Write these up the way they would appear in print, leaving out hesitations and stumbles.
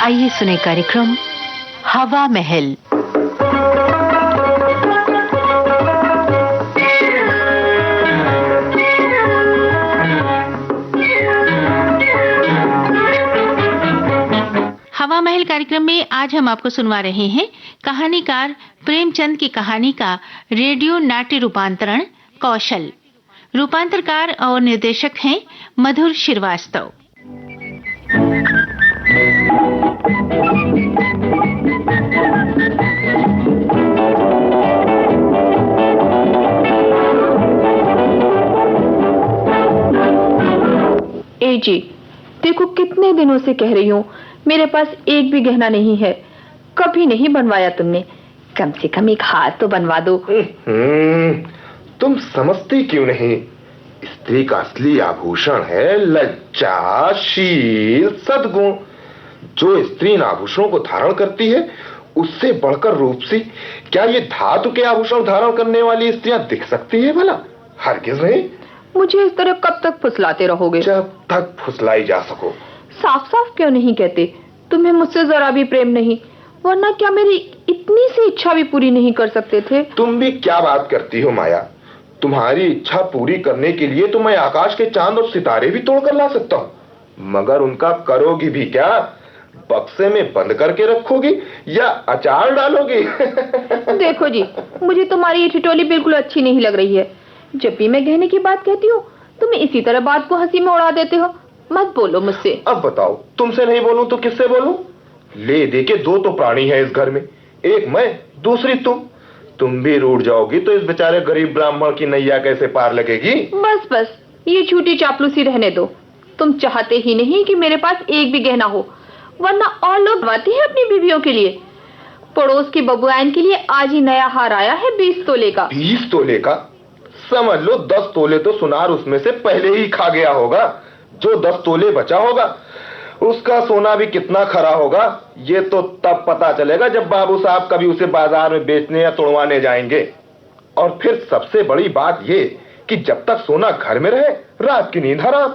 आइए सुने कार्यक्रम हवा महल। हवा महल कार्यक्रम में आज हम आपको सुनवा रहे हैं कहानीकार प्रेमचंद की कहानी का रेडियो नाट्य रूपांतरण कौशल। रूपांतरकार और निर्देशक हैं मधुर श्रीवास्तव। ए जी, देखो कितने दिनों से कह रही हूँ, मेरे पास एक भी गहना नहीं है। कभी नहीं बनवाया तुमने, कम से कम एक हार तो बनवा दो। तुम समझती क्यों नहीं? स्त्री का असली आभूषण है लज्जा, शील, सद्गुण। जो स्त्री इन आभूषणों को धारण करती है उससे बढ़कर रूपसी क्या ये धातु के आभूषण धारण करने वाली स्त्रियां दिख सकती है भला? हरगिज नहीं। मुझे इस तरह कब तक फुसलाते रहोगे? जब तक फुसलाई जा सको। साफ साफ क्यों नहीं कहते तुम्हें मुझसे जरा भी प्रेम नहीं? वरना क्या मेरी इतनी सी इच्छा भी पूरी नहीं कर सकते थे? तुम भी क्या बात करती हो माया? तुम्हारी इच्छा पूरी करने के लिए तो मैं आकाश के चांद और सितारे भी तोड़कर ला सकता हूँ, मगर उनका करोगी भी क्या? बक्से में बंद करके रखोगी या अचार डालोगी? देखो जी, मुझे तुम्हारी ये ठिठोली बिल्कुल अच्छी नहीं लग रही है। जब भी मैं गहने की बात कहती हूँ तुम इसी तरह बात को हंसी में उड़ा देते हो। मत बोलो मुझसे। अब बताओ, तुमसे नहीं बोलूं तो किससे बोलूं? ले दे के दो तो प्राणी है इस घर में, एक मैं, दूसरी तुम भी रूठ जाओगी तो इस बेचारे गरीब ब्राह्मण की नैया कैसे पार लगेगी? बस बस, ये झूठी चापलूसी रहने दो। तुम चाहते ही नहीं कि मेरे पास एक भी गहना हो, वरना और लोग बनवाते हैं अपनी बीवियों के लिए। पड़ोस की बबुआन के लिए आज ही नया हार आया है 20 तोले का। 20 तोले का? समझ लो 10 तोले तो सुनार उसमें से पहले ही खा गया होगा। जो 10 तोले बचा होगा उसका सोना भी कितना खरा होगा ये तो तब पता चलेगा जब बाबू साहब कभी उसे बाजार में बेचने या तोड़वाने जाएंगे। और फिर सबसे बड़ी बात ये कि जब तक सोना घर में रहे रात की नींद हराम।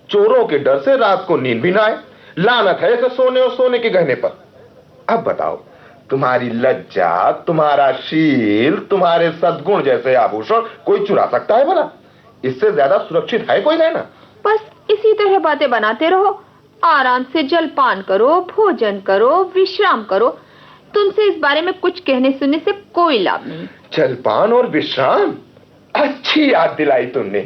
चोरों के डर से रात को नींद भी ना आए। लानत है इसे सोने और सोने के गहने पर। अब बताओ, तुम्हारी लज्जा, तुम्हारा शील, तुम्हारे सद्गुण जैसे आभूषण कोई चुरा सकता है भला? इससे ज्यादा सुरक्षित है कोई गहना? बस इसी तरह बातें बनाते रहो। आराम से जलपान करो, भोजन करो, विश्राम करो। तुमसे इस बारे में कुछ कहने सुनने से कोई लाभ नहीं। जलपान और विश्राम? अच्छी याद दिलाई तुमने।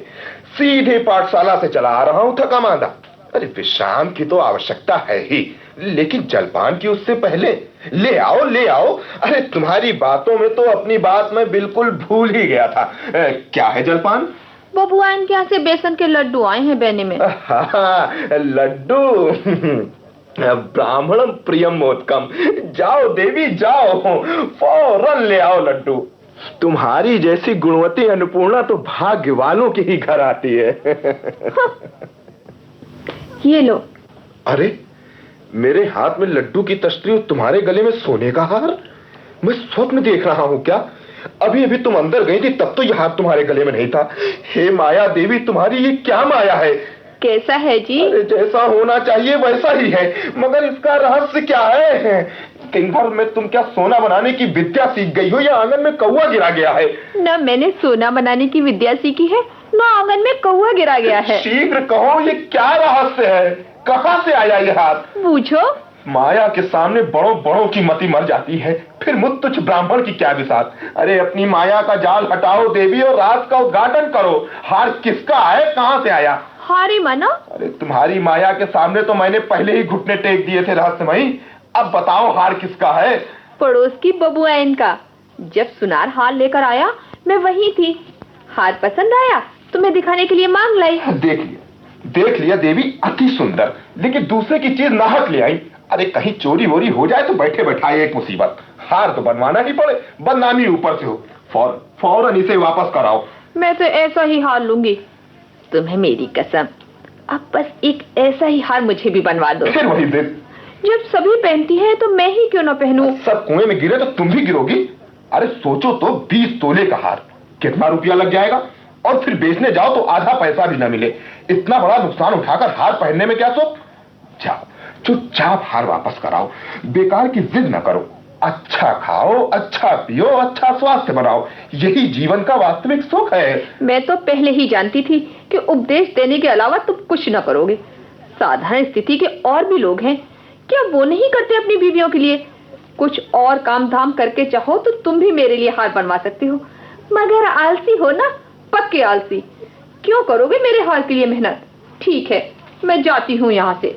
सीधे पाठशाला से चला आ रहा हूं थका मांदा। अरे विश्राम की तो आवश्यकता है ही, लेकिन जलपान की उससे पहले। ले आओ ले आओ। अरे तुम्हारी बातों में तो अपनी बात मैं बिल्कुल भूल ही गया था। क्या है जलपान? बबुआन के यहाँ से बेसन के लड्डू आए हैं बेने में। लड्डू? ब्राह्मणम प्रियम मोदकम। जाओ देवी जाओ, फौरन ले आओ लड्डू। तुम्हारी जैसी गुणवती अन्नपूर्णा तो भाग्य वालों के ही घर आती है। ये लो। अरे मेरे हाथ में लड्डू की तश्तरी और तुम्हारे गले में सोने का हार? मैं स्वप्न देख रहा हूं क्या? अभी अभी तुम अंदर गई थी तब तो यह हाथ तुम्हारे गले में नहीं था। हे माया देवी, तुम्हारी ये क्या माया है? कैसा है जी? अरे जैसा होना चाहिए वैसा ही है, मगर इसका रहस्य क्या है? दिन भर में तुम क्या सोना बनाने की विद्या सीख गई हो या आंगन में कौवा गिरा गया है? न मैंने सोना बनाने की विद्या सीखी है, न आंगन में कौवा गिरा गया है। शीघ्र कहो, ये क्या रहस्य है? कहां से आया ये हाथ? पूछो। माया के सामने बड़ों बड़ों की मति मर जाती है, फिर मुझ तुच्छ ब्राह्मण की क्या बिसात। अरे अपनी माया का जाल हटाओ देवी और राज का उद्घाटन करो। हार किसका है, कहां से आया? हारी माना? अरे तुम्हारी माया के सामने तो मैंने पहले ही घुटने टेक दिए थे रहस्यमयी। अब बताओ हार किसका है? पड़ोस की बबुआन का। जब सुनार हार लेकर आया मैं वहीं थी। हार पसंद आया तो मैं दिखाने के लिए मांग लाई। देख लिया देवी, अति सुंदर, लेकिन दूसरे की चीज नाहक ले आई। अरे कहीं चोरी वोरी हो जाए तो बैठे बैठाए एक मुसीबत। हार तो बनवाना ही पड़े, बदनामी ऊपर से हो। फौरन इसे वापस कराओ। मैं तो ऐसा ही हार लूंगी, तुम्हें मेरी कसम। अब बस एक ऐसा ही हार मुझे भी बनवा दो। फिर वही दिन। जब सभी पहनती है तो मैं ही क्यों ना पहनूं? सब कुएं में गिरे तो तुम भी गिरोगी। अरे सोचो तो, 20 तोले का हार, कितना रुपया लग जाएगा? और फिर बेचने जाओ तो आधा पैसा भी ना मिले। इतना बड़ा नुकसान उठाकर हार पहनने में क्या सो? जाओ चुपचाप हार वापस कराओ, बेकार की जिद न करो। अच्छा खाओ, अच्छा पियो, अच्छा स्वास्थ्य बनाओ, यही जीवन का वास्तविक सुख है। मैं तो पहले ही जानती थी कि उपदेश देने के अलावा तुम कुछ न करोगे। साधारण स्थिति के और भी लोग हैं, क्या वो नहीं करते अपनी बीवियों के लिए? कुछ और काम धाम करके चाहो तो तुम भी मेरे लिए हार बनवा सकते हो, मगर आलसी हो ना, पक्के आलसी। क्यों करोगे मेरे हार के लिए मेहनत? ठीक है, मैं जाती हूँ यहाँ से।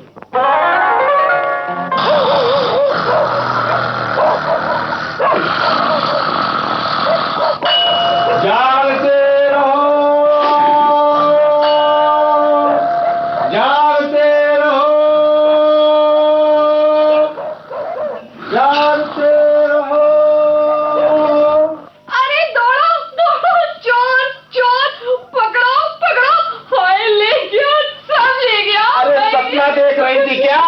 जागते रहो, जागते रहो, जागते रहो। अरे दौड़ो दौड़ो, चोर चोर, पकड़ो पकड़ो। हाय, ले गया, सब ले गया। अरे सपना देख रही थी क्या?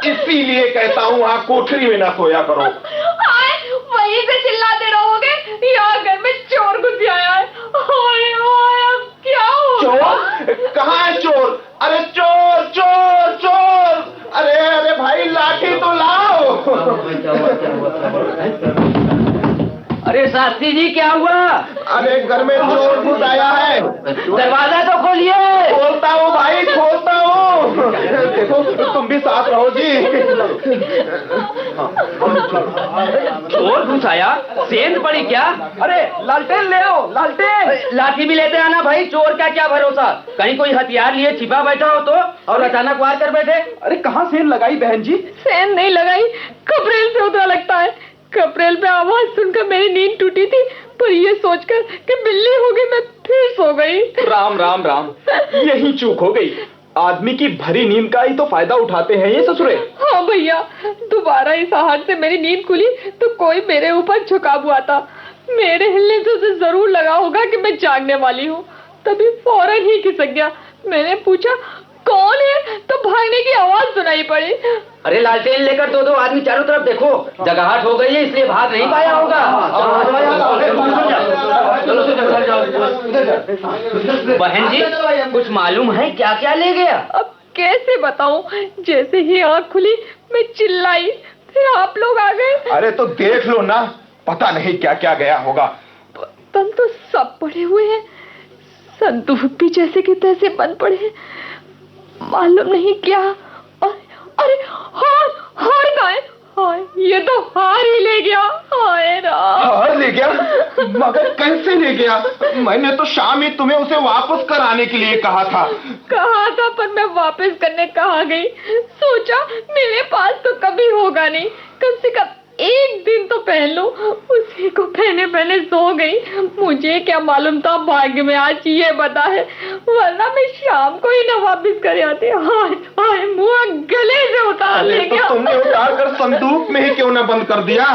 इसीलिए कहता हूँ वहाँ कोठरी में ना सोया करो। हाय, वहीं से चिल्लाते रहोगे? यहाँ घर में चोर घुस आया है। हाय हाय, अब क्या होगा? चोर? कहाँ है चोर? अरे चोर चोर चोर! अरे अरे भाई, लाठी तो लाओ। अरे शास्त्री जी, क्या हुआ? अरे घर में चोर घुस आया है। दरवाजा तो खोलिए। खोलता हूँ भाई, खोलता हूँ। देखो तुम भी साथ रहो जी। चोर घुस आया? सेंध पड़ी क्या? अरे लालटेन ले आओ, लालटेन। लाठी भी लेते आना भाई, चोर का क्या भरोसा, कहीं कोई हथियार लिए छिपा बैठा हो तो, और अचानक वार कर बैठे। अरे कहाँ सेंध लगाई बहन जी? सेंध नहीं लगाई, कपड़ेल से उतरा लगता है। कपड़ेल पे आवाज सुनकर मेरी नींद टूटी थी, पर ये सोचकर कि बिल्ली हो गई मैं फिर सो गई। राम राम राम, यही चूक हो गई। आदमी की भरी नींद का ही तो फायदा उठाते हैं ये ससुरे। हाँ भैया, दोबारा इस आहट से मेरी नींद खुली तो कोई मेरे ऊपर झुका हुआ था। मेरे हिलने से उसे जरूर लगा होगा कि मैं जागने वाली हूँ, तभी फौरन ही खिसक गया। मैंने पूछा कौन है, तो भागने की आवाज सुनाई पड़ी। अरे लालटेन लेकर दो आदमी चारों तरफ देखो, जगहाट हो गई है इसलिए भाग नहीं पाया होगा। बहन जी, कुछ मालूम है क्या क्या ले गया? अब कैसे बताऊं? जैसे ही आँख खुली मैं चिल्लाई, फिर आप लोग आ गए। अरे तो देख लो ना, पता नहीं क्या क्या गया होगा। बर्तन तो सब पड़े हुए हैं, संदूक भी जैसे कि तैसे बंद पड़े हैं, मालूम नहीं क्या। अरे हार, हार कहाँ है? हाय, ये तो हार ही ले गया। हाय राम। हार ले गया? मगर कैसे ले गया? मैंने तो शाम ही तुम्हें उसे वापस कराने के लिए कहा था। कहा था, पर मैं वापस करने कहाँ गई? सोचा मेरे पास तो कभी होगा नहीं, कम से कम एक दिन तो पहन लो। उसी को पहने पहने सो गई। मुझे क्या मालूम था भाग्य में आज ये बता है, वरना मैं शाम को ही न वापस कर आती। हाय हाय, मुँह गले से उतार ले गया। तो तुमने उतार कर संदूक में ही क्यों न बंद कर दिया?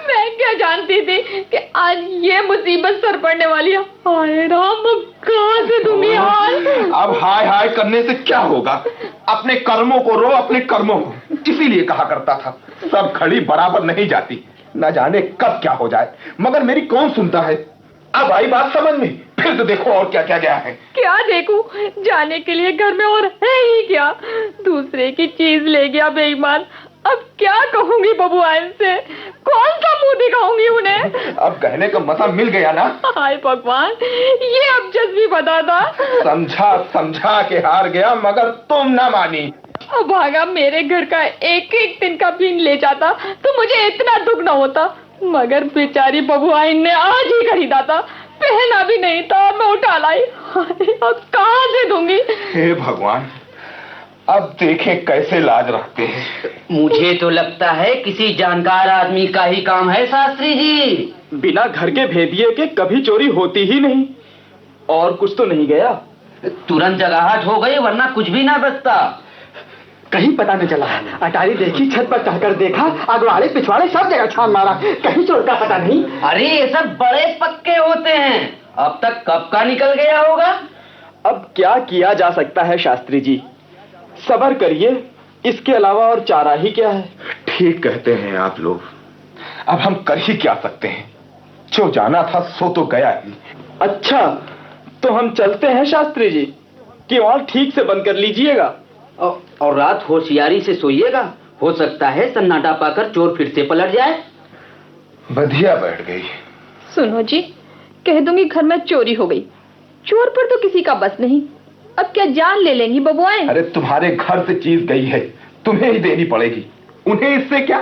मैं क्या जानती थी कि आज ये मुसीबत सर पड़ने वाली है। हाय राम, कहाँ से दूंगी हाल? अब हाय हाय करने से क्या होगा? अपने कर्मों को रो, अपने कर्मों को। इसीलिए कहा करता था, सब घड़ी बराबर नहीं जाती, न जाने कब क्या हो जाए, मगर मेरी कौन सुनता है। अब आई बात समझ में, फिर तो देखो और क्या क्या गया है। क्या देखूं? जाने के लिए घर में और है ही क्या? दूसरे की चीज ले गया बेईमान। अब क्या कहूंगी बबुआन से? कौन सा मुंह दिखाऊंगी उन्हें? अब कहने का मसा मिल गया ना। हाय भगवान, ये अब जज्बी बता था। समझा समझा के हार गया, मगर तुम ना मानी। अब भागा मेरे घर का एक एक दिन का बीन ले जाता तो मुझे इतना दुख न होता, मगर बेचारी बबुआइन ने आज ही खरीदा था, पहना भी नहीं था, मैं उठा लाई। अब कहाँ से दूंगी? हे भगवान, अब देखें कैसे लाज रखते हैं। मुझे तो लगता है किसी जानकार आदमी का ही काम है शास्त्री जी। बिना घर के भेदिए के कभी चोरी होती ही नहीं। और कुछ तो नहीं गया? तुरंत जगहाट हो गई, वरना कुछ भी ना बचता। कहीं पता न चला। अटारी देखी, छत पर चढ़कर देखा, अगवाड़े पिछवाड़े सब जगह छान मारा, कहीं चोर का पता नहीं। अरे ये सब बड़े पक्के होते हैं, अब तक कब का निकल गया होगा। अब क्या किया जा सकता है शास्त्री जी, सब्र करिए, इसके अलावा और चारा ही क्या है। ठीक कहते हैं आप लोग, अब हम कर ही क्या सकते हैं, जो जाना था सो तो गया ही। अच्छा, तो हम चलते हैं शास्त्री जी, कि और ठीक से बंद कर लीजिएगा। और रात होशियारी से सोइएगा, हो सकता है सन्नाटा पाकर चोर फिर से पलट जाए। बधिया बैठ गई। सुनो जी, कह दूंगी घर में चोरी हो गई। चोर पर तो किसी का बस नहीं, अब क्या जान ले लेंगी बबुआएं। अरे तुम्हारे घर से चीज गई है, तुम्हें ही देनी पड़ेगी। उन्हें इससे क्या?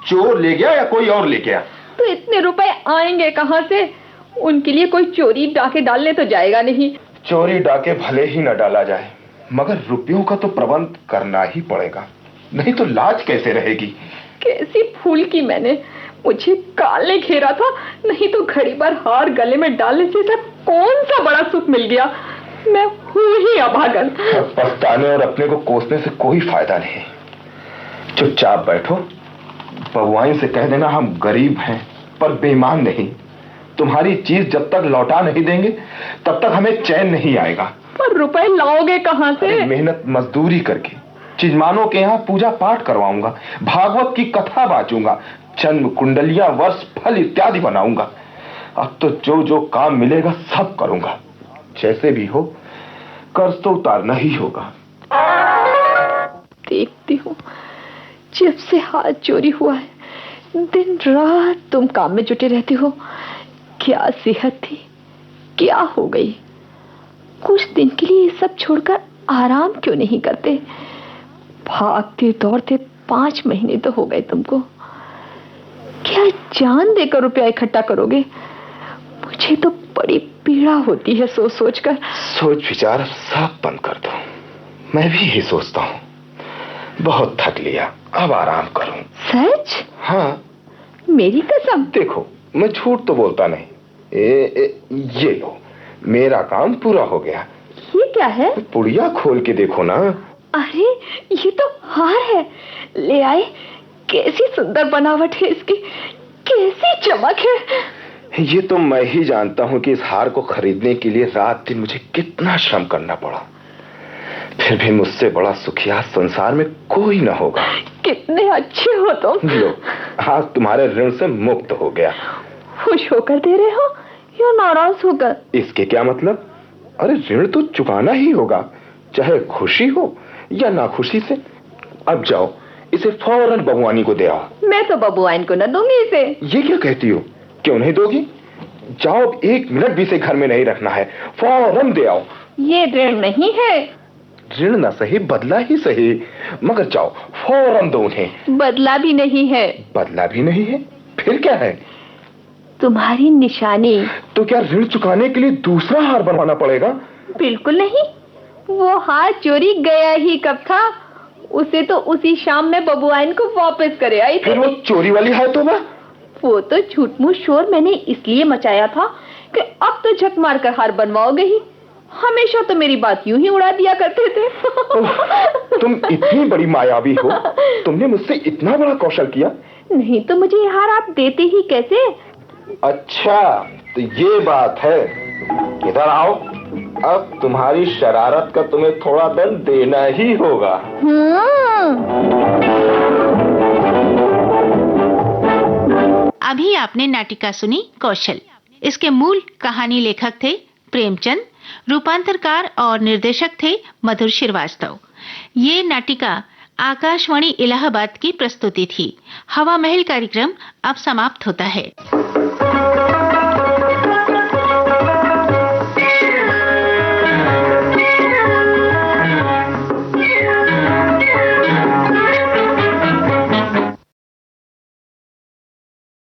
चोर ले गया या कोई और ले गया? तो इतने रुपए आएंगे कहाँ से? उनके लिए कोई चोरी डाके डालने तो जाएगा नहीं। चोरी डाके भले ही न डाला जाए, मगर रुपयों का तो प्रबंध करना ही पड़ेगा, नहीं तो लाज कैसे रहेगी। कैसी भूल की मैंने, मुझे काल ने घेरा था, नहीं तो घड़ी भर हार गले में डालने से सब कौन सा बड़ा सुख मिल गया। मैं हूँ ही अभागन। पछताने और अपने को कोसने से कोई फायदा नहीं। चुपचाप बैठो। बबुआई से कह देना हम गरीब हैं पर बेईमान नहीं। तुम्हारी चीज जब तक लौटा नहीं देंगे तब तक हमें चैन नहीं आएगा। पर रुपए लाओगे कहाँ से? मेहनत मजदूरी करके चिजमानों के यहाँ पूजा पाठ करवाऊंगा, भागवत की कथा बांचूंगा, जन्म कुंडलियां, वर्ष फल इत्यादि बनाऊंगा। अब तो जो जो काम मिलेगा सब करूंगा। जैसे भी हो कर्ज तो उतारना ही होगा। देखती हूँ जब से हाथ चोरी हुआ है दिन रात तुम काम में जुटे रहती हो। क्या सेहत थी, क्या हो गई? कुछ दिन के लिए ये सब छोड़कर आराम क्यों नहीं करते? भागते दौड़ते 5 महीने तो हो गए तुमको। क्या जान देकर रुपया इकट्ठा करोगे? मुझे तो बड़ी पीड़ा होती है सोच सोचकर। सोच विचार सब बंद कर दो। मैं भी यही सोचता हूँ। बहुत थक लिया, अब आराम करूं। सच? हाँ। मेरी कसम। देखो, मैं झूठ तो बोलता नहीं। ये लो, मेरा काम पूरा हो गया। ये क्या है? पुड़िया खोल के देखो ना। अरे ये तो हार है, ले आए। कैसी सुंदर बनावट है इसकी, कैसी चमक है। ये तो मैं ही जानता हूँ कि इस हार को खरीदने के लिए रात दिन मुझे कितना श्रम करना पड़ा। फिर भी मुझसे बड़ा सुखिया संसार में कोई न होगा। कितने अच्छे हो तुम। लो, आज तुम्हारे ऋण से मुक्त हो गया। खुश होकर दे रहे हो या नाराज होकर? इसके क्या मतलब? अरे ऋण तो चुकाना ही होगा, चाहे खुशी हो या नाखुशी से। अब जाओ, इसे फौरन बबुआनी को दे आओ। मैं तो बबुआइन को न दूंगी इसे। ये क्या कहती हो? क्यों नहीं दोगी? जाओ, 1 मिनट भी इसे घर में नहीं रखना है, फौरन दे आओ। ये ऋण नहीं है। ऋण न सही, बदला ही सही, मगर जाओ फौरन दो उन्हें। बदला भी नहीं है। बदला भी नहीं है? फिर क्या है? तुम्हारी निशानी। तो क्या ऋण चुकाने के लिए दूसरा हार बनवाना पड़ेगा? बिल्कुल नहीं, वो हार चोरी गया ही कब था। उसे तो उसी शाम में बबुआइन को वापस करे आई थी। फिर वो चोरी वाली हार तो वो तो झूठ-मूठ शोर मैंने इसलिए मचाया था कि अब तो झक मार कर हार बनवाओगे ही। हमेशा तो मेरी बात यूं ही उड़ा दिया करते थे। तुम इतनी बड़ी मायावी हो, तुमने मुझसे इतना बड़ा कौशल किया। नहीं तो मुझे ये हार आप देते ही कैसे? अच्छा, तो ये बात है। इधर आओ, अब तुम्हारी शरारत का तुम्हें थोड़ा दंड देना ही होगा। अभी आपने नाटिका सुनी कौशल। इसके मूल कहानी लेखक थे प्रेमचंद, रूपांतरकार और निर्देशक थे मधुर श्रीवास्तव। ये नाटिका आकाशवाणी इलाहाबाद की प्रस्तुति थी। हवा महल कार्यक्रम अब समाप्त होता है।